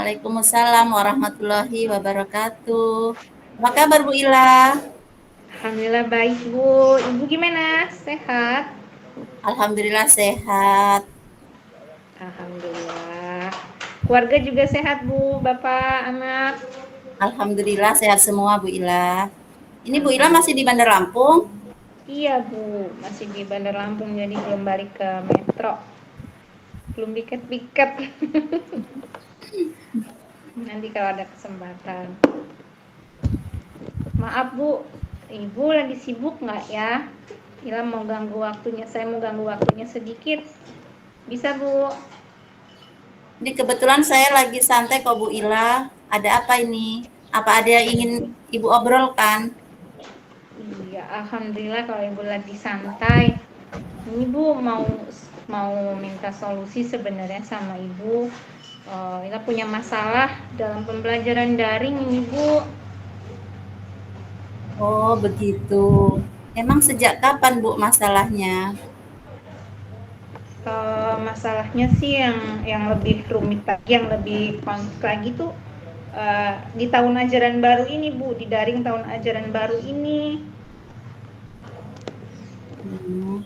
Waalaikumsalam warahmatullahi wabarakatuh. Apa kabar Bu Ila? Alhamdulillah baik Bu. Ibu gimana? Sehat? Alhamdulillah sehat. Alhamdulillah. Keluarga juga sehat Bu, Bapak, anak. Alhamdulillah sehat semua Bu Ila. Ini Bu Ila masih di Alhamdulillah. Bandar Lampung? Iya Bu, masih di Bandar Lampung jadi belum balik ke Metro. Belum piket-piket. Nanti kalau ada kesempatan. Maaf Bu, Ibu lagi sibuk nggak ya? Ila mau ganggu waktunya, saya mau ganggu waktunya sedikit. Bisa Bu? Ini kebetulan saya lagi santai kok Bu Ila. Ada apa ini? Apa ada yang ingin Ibu obrolkan? Iya, alhamdulillah kalau Ibu lagi santai. Ini Bu mau mau minta solusi sebenarnya sama Ibu. Kita punya masalah dalam pembelajaran daring ini Bu. Oh, begitu. Emang sejak kapan Bu masalahnya? Masalahnya sih yang lebih rumit lagi, yang lebih konflik lagi tuh di tahun ajaran baru ini Bu, di daring tahun ajaran baru ini. Hmm.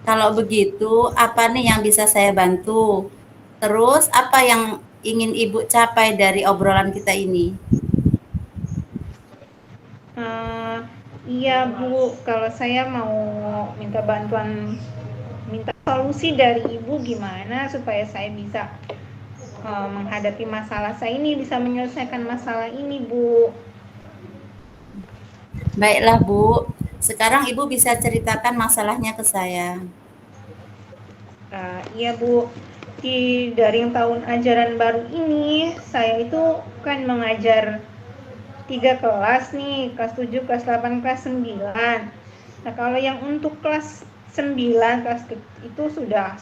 Kalau begitu, apa nih yang bisa saya bantu? Terus, apa yang ingin Ibu capai dari obrolan kita ini? Uh, iya Bu, kalau saya mau minta bantuan, minta solusi dari Ibu gimana supaya saya bisa menghadapi masalah saya ini, bisa menyelesaikan masalah ini Bu. Baiklah Bu, sekarang Ibu bisa ceritakan masalahnya ke saya. Iya Bu, di daring tahun ajaran baru ini saya itu kan mengajar 3 kelas nih, kelas 7, kelas 8, kelas 9. Nah kalau yang untuk kelas 9, kelas itu sudah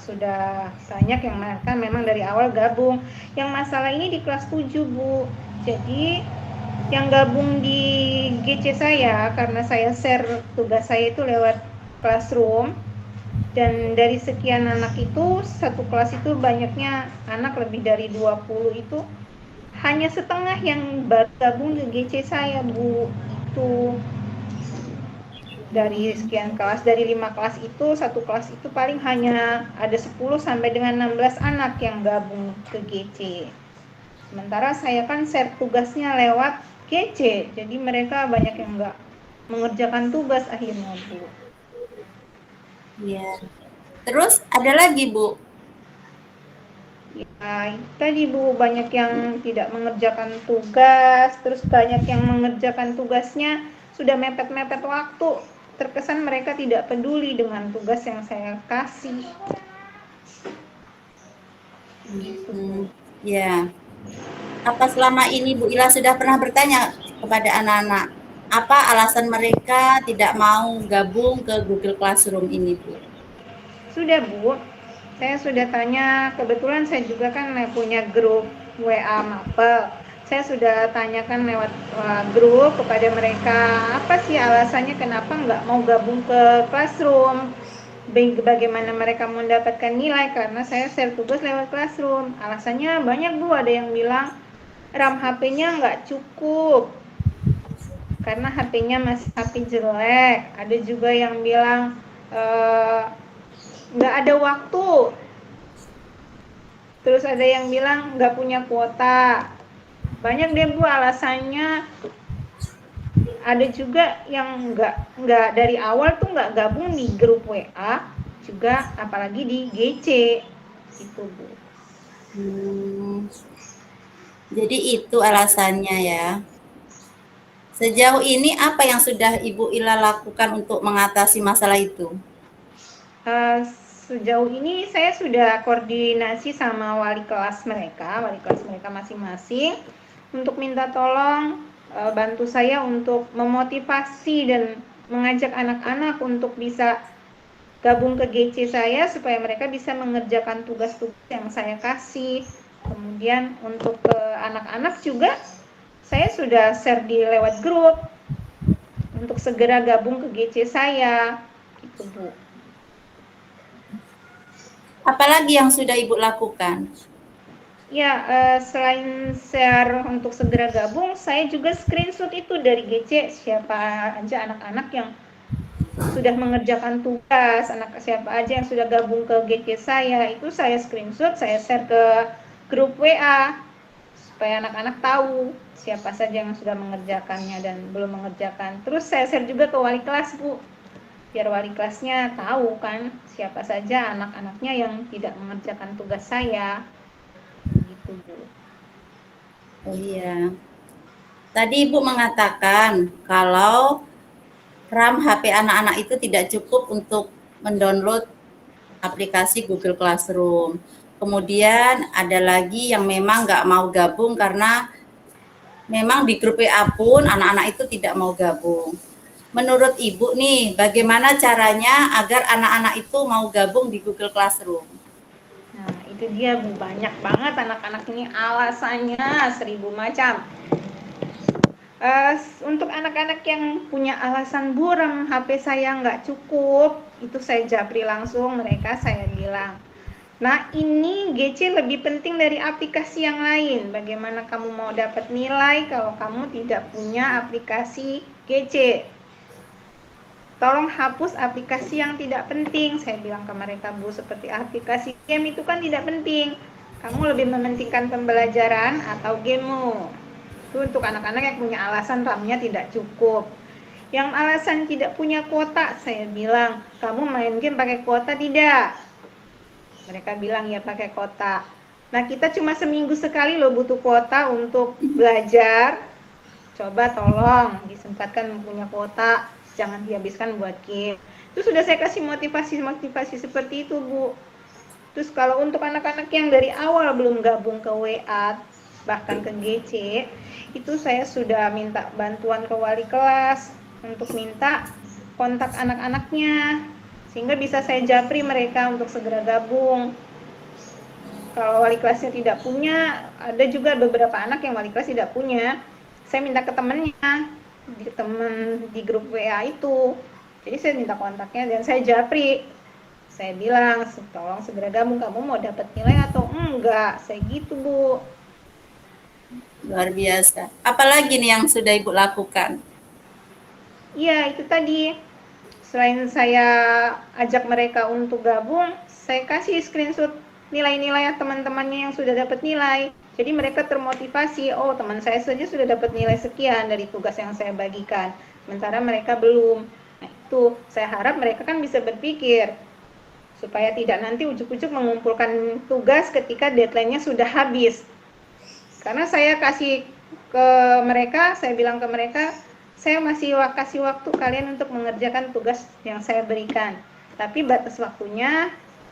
banyak yang kan memang dari awal gabung. Yang masalah ini di kelas 7 Bu. Jadi yang gabung di GC saya, karena saya share tugas saya itu lewat classroom, dan dari sekian anak itu, satu kelas itu banyaknya anak lebih dari 20 itu, hanya setengah yang baru gabung di GC saya Bu. Itu dari sekian kelas, dari 5 kelas itu, satu kelas itu paling hanya ada 10 sampai dengan 16 anak yang gabung ke GC. Sementara saya kan share tugasnya lewat GC, jadi mereka banyak yang nggak mengerjakan tugas akhirnya Bu. Ya. Terus ada lagi Bu. Ya, tadi Bu, banyak yang tidak mengerjakan tugas, terus banyak yang mengerjakan tugasnya sudah mepet-mepet waktu. Terkesan mereka tidak peduli dengan tugas yang saya kasih. Gitu Bu. Ya. Apa selama ini Bu Ila sudah pernah bertanya kepada anak-anak, apa alasan mereka tidak mau gabung ke Google Classroom ini Bu? Sudah Bu, saya sudah tanya, kebetulan saya juga kan punya grup WA Mapel. Saya sudah tanyakan lewat grup kepada mereka, apa sih alasannya kenapa nggak mau gabung ke Classroom, bagaimana mereka mendapatkan nilai, karena saya share tugas lewat Classroom. Alasannya banyak Bu, ada yang bilang RAM HP-nya nggak cukup karena HP-nya masih HP jelek, ada juga yang bilang nggak ada waktu, terus ada yang bilang nggak punya kuota. Banyak deh Bu alasannya. Ada juga yang nggak dari awal tuh nggak gabung di grup WA juga, apalagi di GC itu Bu. Jadi itu alasannya ya. Sejauh ini apa yang sudah Ibu Ila lakukan untuk mengatasi masalah itu? Sejauh ini saya sudah koordinasi sama wali kelas mereka masing-masing, untuk minta tolong bantu saya untuk memotivasi dan mengajak anak-anak untuk bisa gabung ke GC saya supaya mereka bisa mengerjakan tugas-tugas yang saya kasih. Kemudian untuk ke anak-anak juga saya sudah share di lewat grup untuk segera gabung ke GC saya gitu Bu. Apalagi yang sudah Ibu lakukan? Ya, selain share untuk segera gabung, saya juga screenshot itu dari GC siapa aja anak-anak yang sudah mengerjakan tugas, anak siapa aja yang sudah gabung ke GC saya, itu saya screenshot, saya share ke grup WA supaya anak-anak tahu siapa saja yang sudah mengerjakannya dan belum mengerjakan. Terus saya share juga ke wali kelas, Bu, biar wali kelasnya tahu kan siapa saja anak-anaknya yang tidak mengerjakan tugas saya. Gitu, Bu. Oh iya. Tadi Ibu mengatakan kalau RAM HP anak-anak itu tidak cukup untuk mendownload aplikasi Google Classroom. Kemudian ada lagi yang memang nggak mau gabung karena memang di grup WA pun anak-anak itu tidak mau gabung. Menurut Ibu nih, bagaimana caranya agar anak-anak itu mau gabung di Google Classroom? Nah, itu dia, Bu. Banyak banget anak-anak ini alasannya 1000 macam. Untuk anak-anak yang punya alasan buram HP saya nggak cukup, itu saya japri langsung mereka, saya bilang, nah ini GC lebih penting dari aplikasi yang lain. Bagaimana kamu mau dapat nilai kalau kamu tidak punya aplikasi GC? Tolong hapus aplikasi yang tidak penting, saya bilang ke mereka, Bu. Seperti aplikasi game itu kan tidak penting, kamu lebih mementingkan pembelajaran atau gamemu. Itu untuk anak-anak yang punya alasan RAM-nya tidak cukup. Yang alasan tidak punya kuota, saya bilang, kamu main game pakai kuota tidak? Mereka bilang ya pakai kuota. Nah, kita cuma seminggu sekali loh butuh kuota untuk belajar. Coba tolong disempatkan punya kuota, jangan dihabiskan buat game. Itu sudah saya kasih motivasi seperti itu, Bu. Terus kalau untuk anak-anak yang dari awal belum gabung ke WA, bahkan ke GC, itu saya sudah minta bantuan ke wali kelas untuk minta kontak anak-anaknya, sehingga bisa saya japri mereka untuk segera gabung. Kalau wali kelasnya tidak punya, ada juga beberapa anak yang wali kelas tidak punya, saya minta ke temannya, di grup WA itu. Jadi saya minta kontaknya dan saya japri. Saya bilang, tolong segera gabung, kamu mau dapat nilai atau enggak? Saya gitu, Bu. Luar biasa. Apalagi nih yang sudah Ibu lakukan? Iya, itu tadi. Selain saya ajak mereka untuk gabung, saya kasih screenshot nilai-nilai teman-temannya yang sudah dapat nilai. Jadi mereka termotivasi, oh teman saya saja sudah dapat nilai sekian dari tugas yang saya bagikan, sementara mereka belum. Nah itu, saya harap mereka kan bisa berpikir, supaya tidak nanti ujuk-ujuk mengumpulkan tugas ketika deadline-nya sudah habis. Karena saya kasih ke mereka, saya bilang ke mereka, saya masih kasih waktu kalian untuk mengerjakan tugas yang saya berikan. Tapi batas waktunya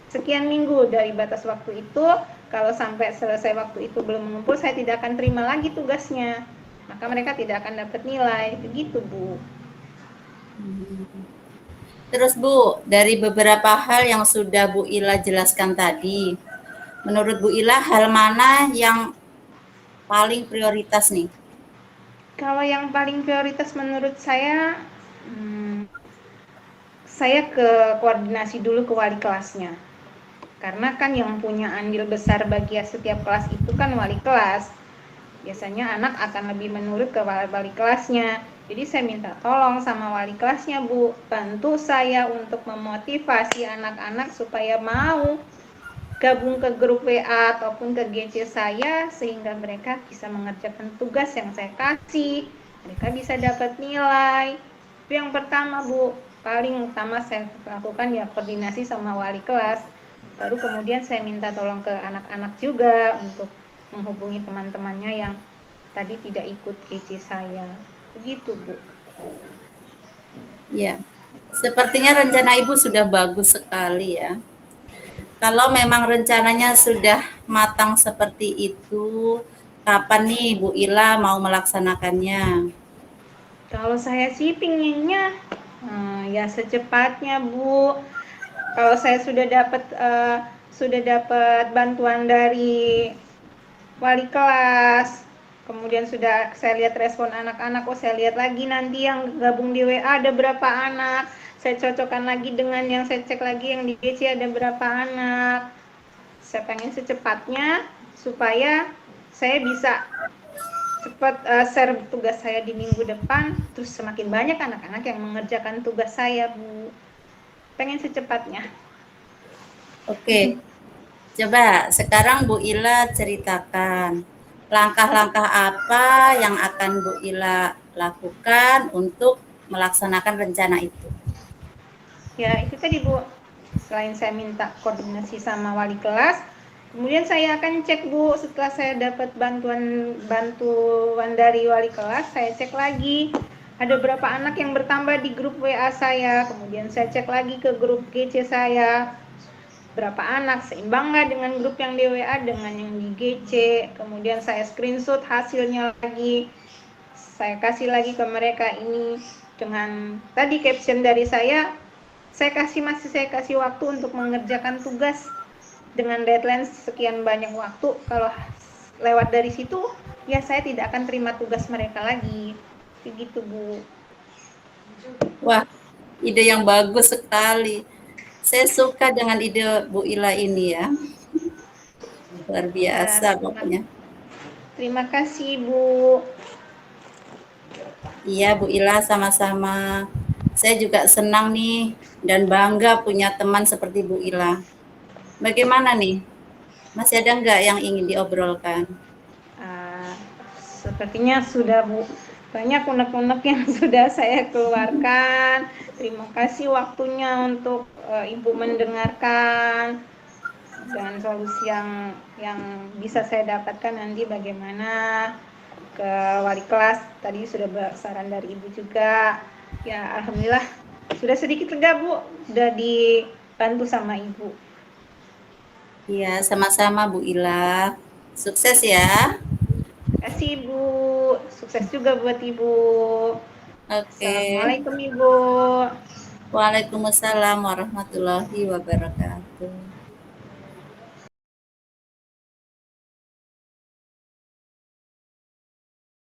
sekian minggu. Dari batas waktu itu, kalau sampai selesai waktu itu belum mengumpul, saya tidak akan terima lagi tugasnya. Maka mereka tidak akan dapat nilai. Begitu, Bu. Terus Bu, dari beberapa hal yang sudah Bu Ila jelaskan tadi, menurut Bu Ila hal mana yang paling prioritas nih? Kalau yang paling prioritas menurut saya, saya ke koordinasi dulu ke wali kelasnya. Karena kan yang punya andil besar bagi setiap kelas itu kan wali kelas. Biasanya anak akan lebih menurut ke wali kelasnya. Jadi saya minta tolong sama wali kelasnya, Bu, bantu saya untuk memotivasi anak-anak supaya mau gabung ke grup WA ataupun ke GC saya, sehingga mereka bisa mengerjakan tugas yang saya kasih, mereka bisa dapat nilai. Itu yang pertama, Bu. Paling utama saya lakukan ya koordinasi sama wali kelas. Baru kemudian saya minta tolong ke anak-anak juga untuk menghubungi teman-temannya yang tadi tidak ikut GC saya. Begitu, Bu. Ya, sepertinya rencana Ibu sudah bagus sekali ya. Kalau memang rencananya sudah matang seperti itu, kapan nih Bu Ila mau melaksanakannya? Kalau saya sih pinginnya ya secepatnya, Bu. Kalau saya sudah dapat bantuan dari wali kelas, kemudian sudah saya lihat respon anak-anak, oh saya lihat lagi nanti yang gabung di WA ada berapa anak, saya cocokkan lagi dengan yang saya cek lagi yang di GC ada berapa anak. Saya pengen secepatnya supaya saya bisa cepat share tugas saya di minggu depan, terus semakin banyak anak-anak yang mengerjakan tugas saya, Bu. Pengen secepatnya. Oke, coba sekarang Bu Ila ceritakan langkah-langkah apa yang akan Bu Ila lakukan untuk melaksanakan rencana itu. Ya, itu tadi, Bu. Selain saya minta koordinasi sama wali kelas, kemudian saya akan cek, Bu, setelah saya dapat bantuan dari wali kelas, saya cek lagi ada berapa anak yang bertambah di grup WA saya, kemudian saya cek lagi ke grup GC saya, berapa anak, seimbang nggak dengan grup yang di WA dengan yang di GC, kemudian saya screenshot hasilnya lagi, saya kasih lagi ke mereka ini dengan tadi caption dari saya kasih waktu untuk mengerjakan tugas dengan deadline sekian banyak waktu. Kalau lewat dari situ, ya saya tidak akan terima tugas mereka lagi. Begitu, Bu. Wah, ide yang bagus sekali. Saya suka dengan ide Bu Ila ini ya. Luar Ya, biasa pokoknya. terima kasih, Bu. Iya Bu Ila, sama-sama. Saya juga senang nih dan bangga punya teman seperti Bu Ila. Bagaimana nih? Masih ada nggak yang ingin diobrolkan? Uh, Sepertinya sudah, Bu. Banyak unek-unek yang sudah saya keluarkan. Terima kasih waktunya untuk Ibu mendengarkan. Dan solusi yang bisa saya dapatkan nanti bagaimana ke wali kelas, tadi sudah saran dari Ibu juga. Ya, alhamdulillah sudah sedikit lega, Bu, sudah dibantu sama Ibu. Iya, sama-sama Bu Ila. Sukses ya. Terima kasih, Ibu. Sukses juga buat Ibu. Oke. Assalamualaikum, Ibu. Waalaikumsalam warahmatullahi wabarakatuh.